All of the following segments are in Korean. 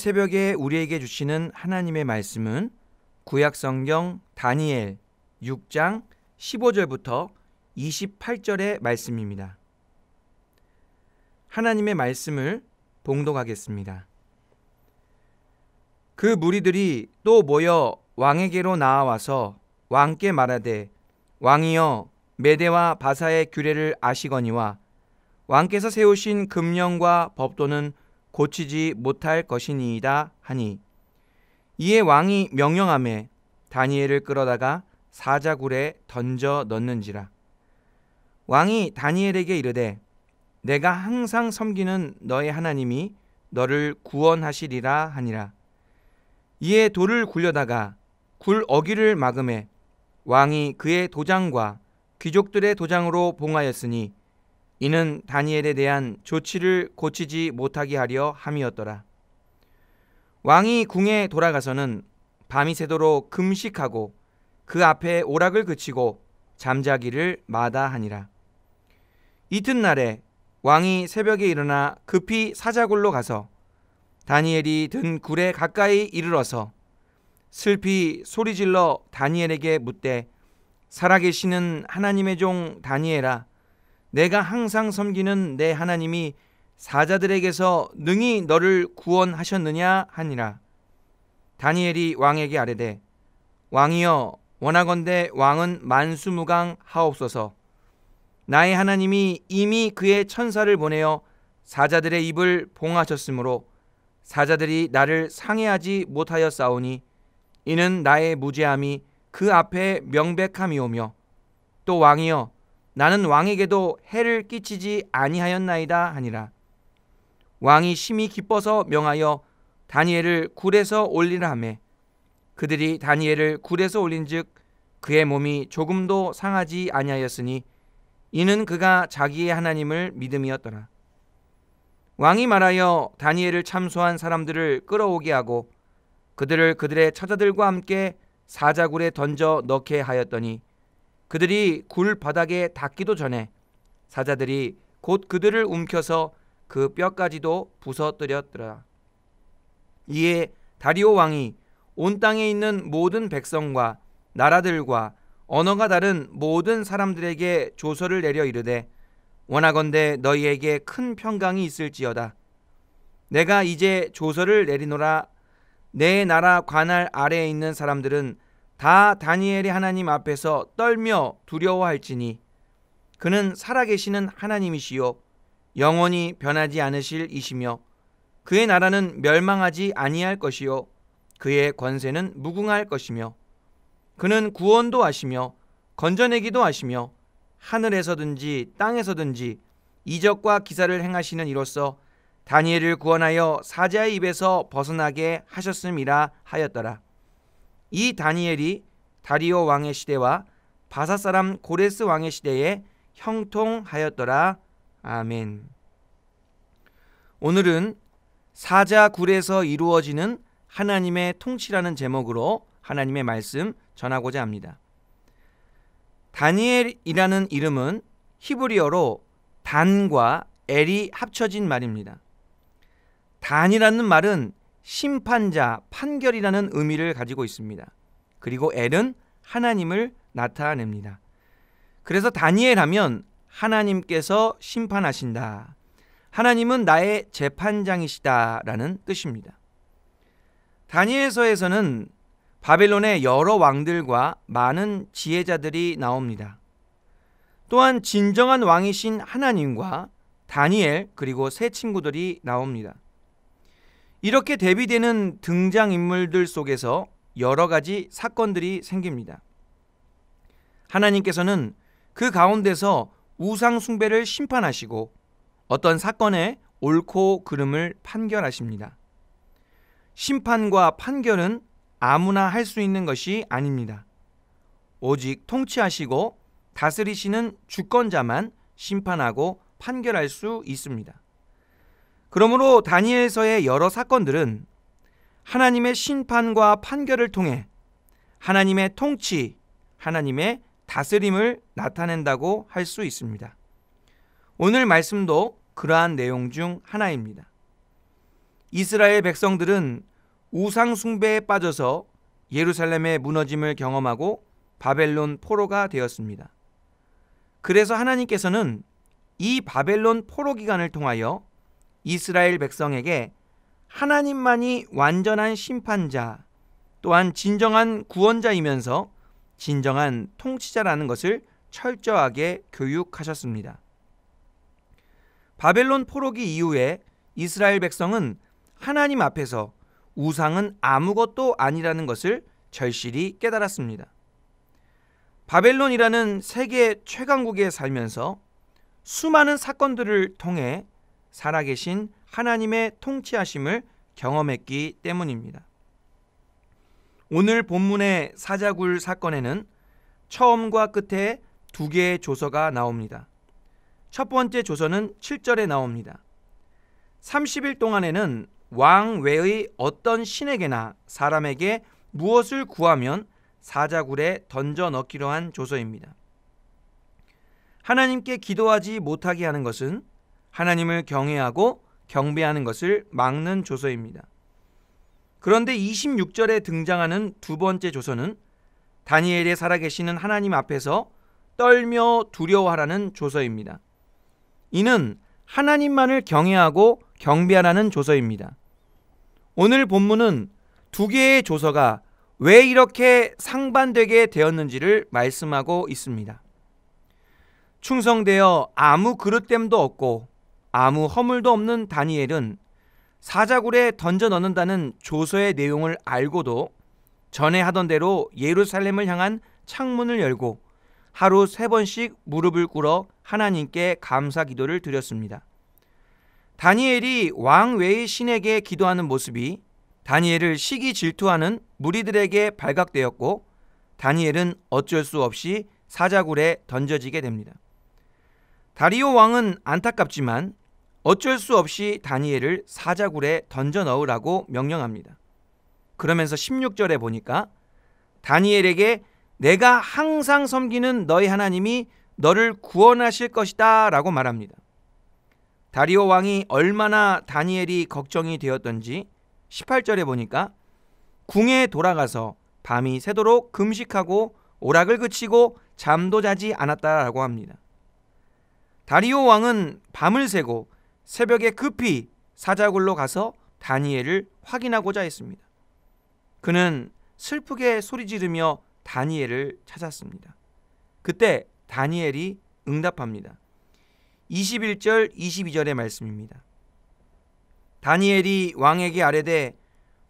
새벽에 우리에게 주시는 하나님의 말씀은 구약성경 다니엘 6장 15절부터 28절의 말씀입니다. 하나님의 말씀을 봉독하겠습니다. 그 무리들이 또 모여 왕에게로 나아와서 왕께 말하되, 왕이여, 메대와 바사의 규례를 아시거니와 왕께서 세우신 금령과 법도는 고치지 못할 것이니이다 하니, 이에 왕이 명령하매 다니엘을 끌어다가 사자굴에 던져 넣는지라. 왕이 다니엘에게 이르되, 내가 항상 섬기는 너의 하나님이 너를 구원하시리라 하니라. 이에 돌을 굴려다가 굴 어귀를 막음에 왕이 그의 도장과 귀족들의 도장으로 봉하였으니, 이는 다니엘에 대한 조치를 고치지 못하게 하려 함이었더라. 왕이 궁에 돌아가서는 밤이 새도록 금식하고 그 앞에 오락을 그치고 잠자기를 마다하니라. 이튿날에 왕이 새벽에 일어나 급히 사자굴로 가서 다니엘이 든 굴에 가까이 이르러서 슬피 소리질러 다니엘에게 묻되, 살아계시는 하나님의 종 다니엘아, 내가 항상 섬기는 내 하나님이 사자들에게서 능히 너를 구원하셨느냐 하니라. 다니엘이 왕에게 아뢰되, 왕이여, 원하건대 왕은 만수무강하옵소서. 나의 하나님이 이미 그의 천사를 보내어 사자들의 입을 봉하셨으므로 사자들이 나를 상해하지 못하였사오니, 이는 나의 무죄함이 그 앞에 명백함이오며, 또 왕이여, 나는 왕에게도 해를 끼치지 아니하였나이다 하니라. 왕이 심히 기뻐서 명하여 다니엘을 굴에서 올리라 하매, 그들이 다니엘을 굴에서 올린즉 그의 몸이 조금도 상하지 아니하였으니, 이는 그가 자기의 하나님을 믿음이었더라. 왕이 말하여 다니엘을 참소한 사람들을 끌어오게 하고 그들을 그들의 처자들과 함께 사자굴에 던져 넣게 하였더니, 그들이 굴 바닥에 닿기도 전에 사자들이 곧 그들을 움켜서 그 뼈까지도 부서뜨렸더라. 이에 다리오 왕이 온 땅에 있는 모든 백성과 나라들과 언어가 다른 모든 사람들에게 조서를 내려 이르되, 원하건대 너희에게 큰 평강이 있을지어다. 내가 이제 조서를 내리노라. 내 나라 관할 아래에 있는 사람들은 다 다니엘의 하나님 앞에서 떨며 두려워할지니, 그는 살아계시는 하나님이시요 영원히 변하지 않으실 이시며, 그의 나라는 멸망하지 아니할 것이요 그의 권세는 무궁할 것이며, 그는 구원도 하시며 건져내기도 하시며 하늘에서든지 땅에서든지 이적과 기사를 행하시는 이로써 다니엘을 구원하여 사자의 입에서 벗어나게 하셨음이라 하였더라. 이 다니엘이 다리오 왕의 시대와 바사 사람 고레스 왕의 시대에 형통하였더라. 아멘. 오늘은 사자굴에서 이루어지는 하나님의 통치라는 제목으로 하나님의 말씀 전하고자 합니다. 다니엘이라는 이름은 히브리어로 단과 엘이 합쳐진 말입니다. 단이라는 말은 심판자, 판결이라는 의미를 가지고 있습니다. 그리고 엘은 하나님을 나타냅니다. 그래서 다니엘 하면 하나님께서 심판하신다, 하나님은 나의 재판장이시다라는 뜻입니다. 다니엘서에서는 바벨론의 여러 왕들과 많은 지혜자들이 나옵니다. 또한 진정한 왕이신 하나님과 다니엘 그리고 세 친구들이 나옵니다. 이렇게 대비되는 등장인물들 속에서 여러 가지 사건들이 생깁니다. 하나님께서는 그 가운데서 우상 숭배를 심판하시고 어떤 사건의 옳고 그름을 판결하십니다. 심판과 판결은 아무나 할 수 있는 것이 아닙니다. 오직 통치하시고 다스리시는 주권자만 심판하고 판결할 수 있습니다. 그러므로 다니엘서의 여러 사건들은 하나님의 심판과 판결을 통해 하나님의 통치, 하나님의 다스림을 나타낸다고 할 수 있습니다. 오늘 말씀도 그러한 내용 중 하나입니다. 이스라엘 백성들은 우상 숭배에 빠져서 예루살렘의 무너짐을 경험하고 바벨론 포로가 되었습니다. 그래서 하나님께서는 이 바벨론 포로 기간을 통하여 이스라엘 백성에게 하나님만이 완전한 심판자, 또한 진정한 구원자이면서 진정한 통치자라는 것을 철저하게 교육하셨습니다. 바벨론 포로기 이후에 이스라엘 백성은 하나님 앞에서 우상은 아무것도 아니라는 것을 절실히 깨달았습니다. 바벨론이라는 세계 최강국에 살면서 수많은 사건들을 통해 살아계신 하나님의 통치하심을 경험했기 때문입니다. 오늘 본문의 사자굴 사건에는 처음과 끝에 두 개의 조서가 나옵니다. 첫 번째 조서는 7절에 나옵니다. 30일 동안에는 왕 외의 어떤 신에게나 사람에게 무엇을 구하면 사자굴에 던져 넣기로 한 조서입니다. 하나님께 기도하지 못하게 하는 것은 하나님을 경외하고 경배하는 것을 막는 조서입니다. 그런데 26절에 등장하는 두 번째 조서는 다니엘의 살아계시는 하나님 앞에서 떨며 두려워하라는 조서입니다. 이는 하나님만을 경외하고 경배하라는 조서입니다. 오늘 본문은 두 개의 조서가 왜 이렇게 상반되게 되었는지를 말씀하고 있습니다. 충성되어 아무 그릇됨도 없고 아무 허물도 없는 다니엘은 사자굴에 던져 넣는다는 조서의 내용을 알고도 전에 하던 대로 예루살렘을 향한 창문을 열고 하루 3번씩 무릎을 꿇어 하나님께 감사 기도를 드렸습니다. 다니엘이 왕 외의 신에게 기도하는 모습이 다니엘을 시기 질투하는 무리들에게 발각되었고 다니엘은 어쩔 수 없이 사자굴에 던져지게 됩니다. 다리오 왕은 안타깝지만 어쩔 수 없이 다니엘을 사자굴에 던져 넣으라고 명령합니다. 그러면서 16절에 보니까 다니엘에게 내가 항상 섬기는 너희 하나님이 너를 구원하실 것이다 라고 말합니다. 다리오 왕이 얼마나 다니엘이 걱정이 되었던지 18절에 보니까 궁에 돌아가서 밤이 새도록 금식하고 오락을 그치고 잠도 자지 않았다라고 합니다. 다리오 왕은 밤을 새고 새벽에 급히 사자굴로 가서 다니엘을 확인하고자 했습니다. 그는 슬프게 소리 지르며 다니엘을 찾았습니다. 그때 다니엘이 응답합니다. 21절 22절의 말씀입니다. 다니엘이 왕에게 아뢰되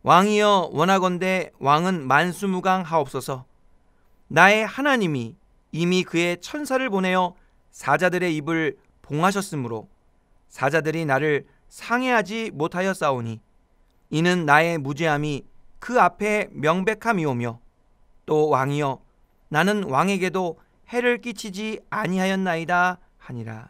왕이여 원하건대 왕은 만수무강하옵소서. 나의 하나님이 이미 그의 천사를 보내어 사자들의 입을 봉하셨으므로 사자들이 나를 상해하지 못하였사오니 이는 나의 무죄함이 그 앞에 명백함이오며 또 왕이여 나는 왕에게도 해를 끼치지 아니하였나이다 하니라.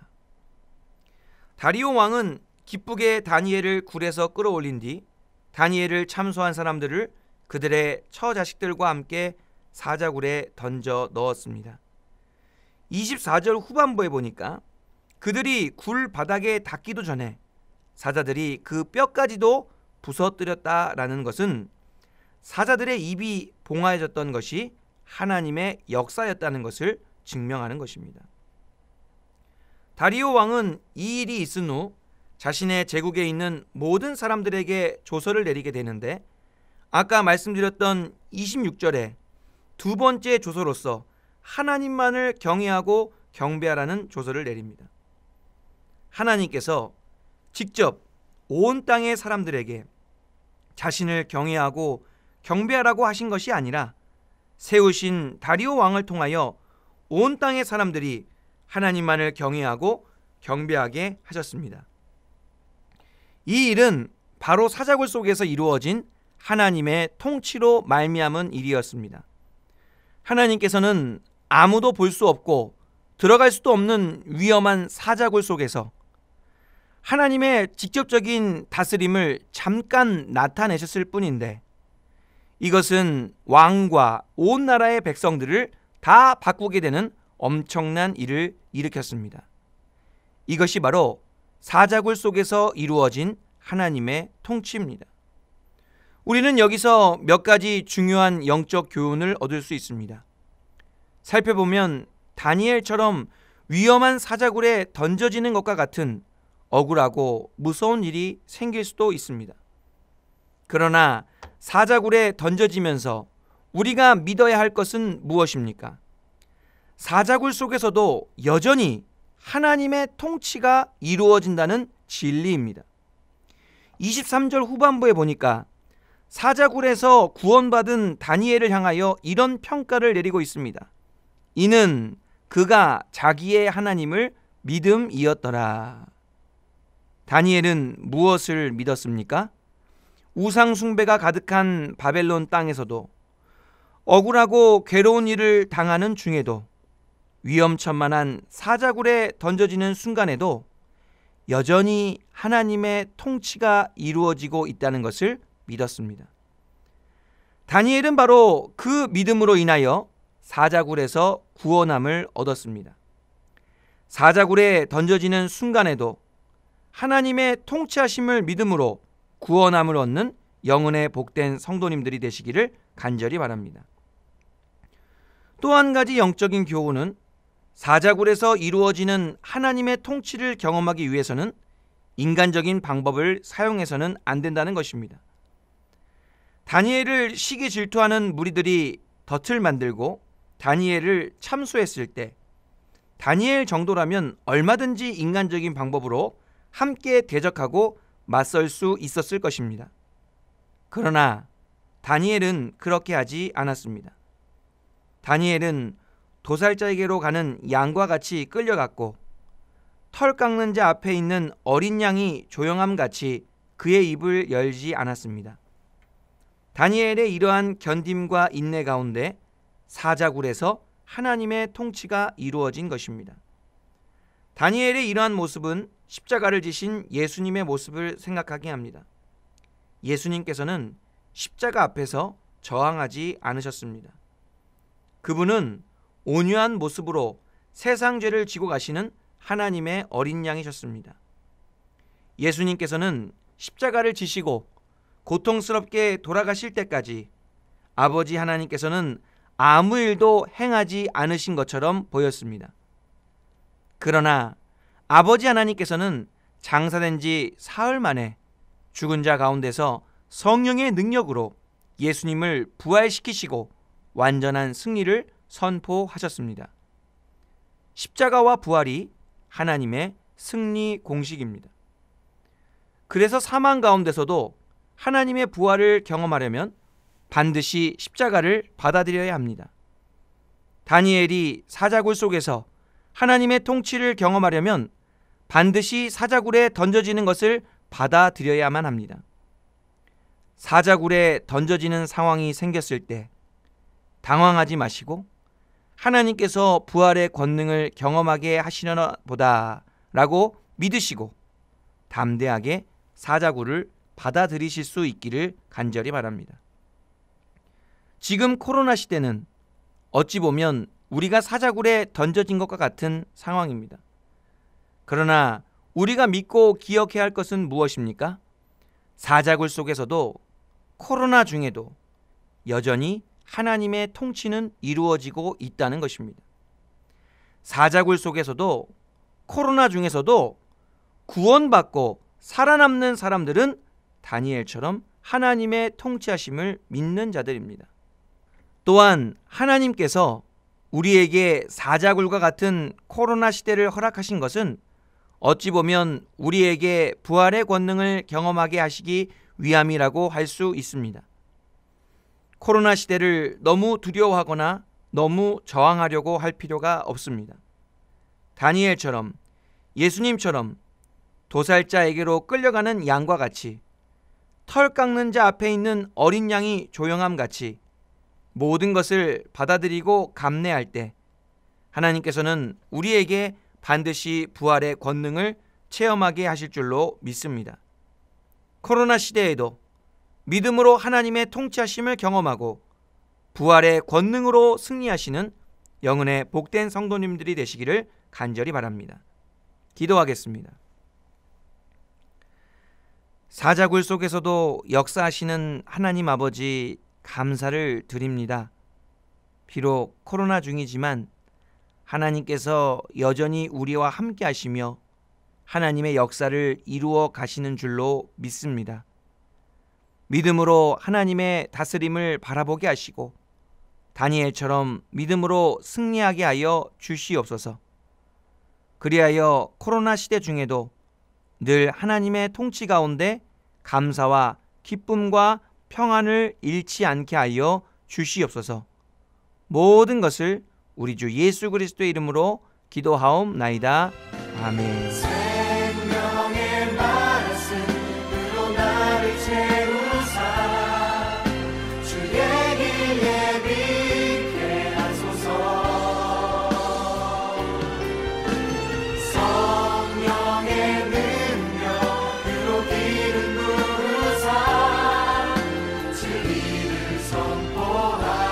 다리오 왕은 기쁘게 다니엘을 굴에서 끌어올린 뒤 다니엘을 참소한 사람들을 그들의 처자식들과 함께 사자굴에 던져 넣었습니다. 24절 후반부에 보니까 그들이 굴 바닥에 닿기도 전에 사자들이 그 뼈까지도 부서뜨렸다라는 것은 사자들의 입이 봉하여졌던 것이 하나님의 역사였다는 것을 증명하는 것입니다. 다리오 왕은 이 일이 있은 후 자신의 제국에 있는 모든 사람들에게 조서를 내리게 되는데 아까 말씀드렸던 26절에 두 번째 조서로서 하나님만을 경외하고 경배하라는 조서를 내립니다. 하나님께서 직접 온 땅의 사람들에게 자신을 경외하고 경배하라고 하신 것이 아니라 세우신 다리오 왕을 통하여 온 땅의 사람들이 하나님만을 경외하고 경배하게 하셨습니다. 이 일은 바로 사자굴 속에서 이루어진 하나님의 통치로 말미암은 일이었습니다. 하나님께서는 아무도 볼 수 없고 들어갈 수도 없는 위험한 사자굴 속에서 하나님의 직접적인 다스림을 잠깐 나타내셨을 뿐인데 이것은 왕과 온 나라의 백성들을 다 바꾸게 되는 엄청난 일을 일으켰습니다. 이것이 바로 사자굴 속에서 이루어진 하나님의 통치입니다. 우리는 여기서 몇 가지 중요한 영적 교훈을 얻을 수 있습니다. 살펴보면 다니엘처럼 위험한 사자굴에 던져지는 것과 같은 억울하고 무서운 일이 생길 수도 있습니다. 그러나 사자굴에 던져지면서 우리가 믿어야 할 것은 무엇입니까? 사자굴 속에서도 여전히 하나님의 통치가 이루어진다는 진리입니다. 23절 후반부에 보니까 사자굴에서 구원받은 다니엘을 향하여 이런 평가를 내리고 있습니다. 이는 그가 자기의 하나님을 믿음이었더라. 다니엘은 무엇을 믿었습니까? 우상 숭배가 가득한 바벨론 땅에서도, 억울하고 괴로운 일을 당하는 중에도, 위험천만한 사자굴에 던져지는 순간에도 여전히 하나님의 통치가 이루어지고 있다는 것을 믿었습니다. 다니엘은 바로 그 믿음으로 인하여 사자굴에서 구원함을 얻었습니다. 사자굴에 던져지는 순간에도 하나님의 통치하심을 믿음으로 구원함을 얻는 영혼의 복된 성도님들이 되시기를 간절히 바랍니다. 또 한 가지 영적인 교훈은 사자굴에서 이루어지는 하나님의 통치를 경험하기 위해서는 인간적인 방법을 사용해서는 안 된다는 것입니다. 다니엘을 시기 질투하는 무리들이 덫을 만들고 다니엘을 참수했을 때 다니엘 정도라면 얼마든지 인간적인 방법으로 함께 대적하고 맞설 수 있었을 것입니다. 그러나 다니엘은 그렇게 하지 않았습니다. 다니엘은 도살자에게로 가는 양과 같이 끌려갔고 털 깎는 자 앞에 있는 어린 양이 조용함같이 그의 입을 열지 않았습니다. 다니엘의 이러한 견딤과 인내 가운데 사자굴에서 하나님의 통치가 이루어진 것입니다. 다니엘의 이러한 모습은 십자가를 지신 예수님의 모습을 생각하게 합니다. 예수님께서는 십자가 앞에서 저항하지 않으셨습니다. 그분은 온유한 모습으로 세상 죄를 지고 가시는 하나님의 어린 양이셨습니다. 예수님께서는 십자가를 지시고 고통스럽게 돌아가실 때까지 아버지 하나님께서는 아무 일도 행하지 않으신 것처럼 보였습니다. 그러나 아버지 하나님께서는 장사된 지 사흘 만에 죽은 자 가운데서 성령의 능력으로 예수님을 부활시키시고 완전한 승리를 선포하셨습니다. 십자가와 부활이 하나님의 승리 공식입니다. 그래서 사망 가운데서도 하나님의 부활을 경험하려면 반드시 십자가를 받아들여야 합니다. 다니엘이 사자굴 속에서 하나님의 통치를 경험하려면 반드시 사자굴에 던져지는 것을 받아들여야만 합니다. 사자굴에 던져지는 상황이 생겼을 때 당황하지 마시고 하나님께서 부활의 권능을 경험하게 하시려나 보다 라고 믿으시고 담대하게 사자굴을 받아들이실 수 있기를 간절히 바랍니다. 지금 코로나 시대는 어찌 보면 우리가 사자굴에 던져진 것과 같은 상황입니다. 그러나 우리가 믿고 기억해야 할 것은 무엇입니까? 사자굴 속에서도 코로나 중에도 여전히 하나님의 통치는 이루어지고 있다는 것입니다. 사자굴 속에서도 코로나 중에서도 구원받고 살아남는 사람들은 다니엘처럼 하나님의 통치하심을 믿는 자들입니다. 또한 하나님께서 우리에게 사자굴과 같은 코로나 시대를 허락하신 것은 어찌 보면 우리에게 부활의 권능을 경험하게 하시기 위함이라고 할 수 있습니다. 코로나 시대를 너무 두려워하거나 너무 저항하려고 할 필요가 없습니다. 다니엘처럼 예수님처럼 도살자에게로 끌려가는 양과 같이 털 깎는 자 앞에 있는 어린 양이 조용함 같이 모든 것을 받아들이고 감내할 때 하나님께서는 우리에게 반드시 부활의 권능을 체험하게 하실 줄로 믿습니다. 코로나 시대에도 믿음으로 하나님의 통치하심을 경험하고 부활의 권능으로 승리하시는 영혼의 복된 성도님들이 되시기를 간절히 바랍니다. 기도하겠습니다. 사자굴 속에서도 역사하시는 하나님 아버지 감사를 드립니다. 비록 코로나 중이지만 하나님께서 여전히 우리와 함께 하시며 하나님의 역사를 이루어 가시는 줄로 믿습니다. 믿음으로 하나님의 다스림을 바라보게 하시고 다니엘처럼 믿음으로 승리하게 하여 주시옵소서. 그리하여 코로나 시대 중에도 늘 하나님의 통치 가운데 감사와 기쁨과 평안을 잃지 않게 하여 주시옵소서. 모든 것을 우리 주 예수 그리스도의 이름으로 기도하옵나이다. 아멘. 생명의 말씀으로 나를 채우사 주의 길 예비케 하소서. 성령의 능력으로 길을 부으사 진리를 선포하라.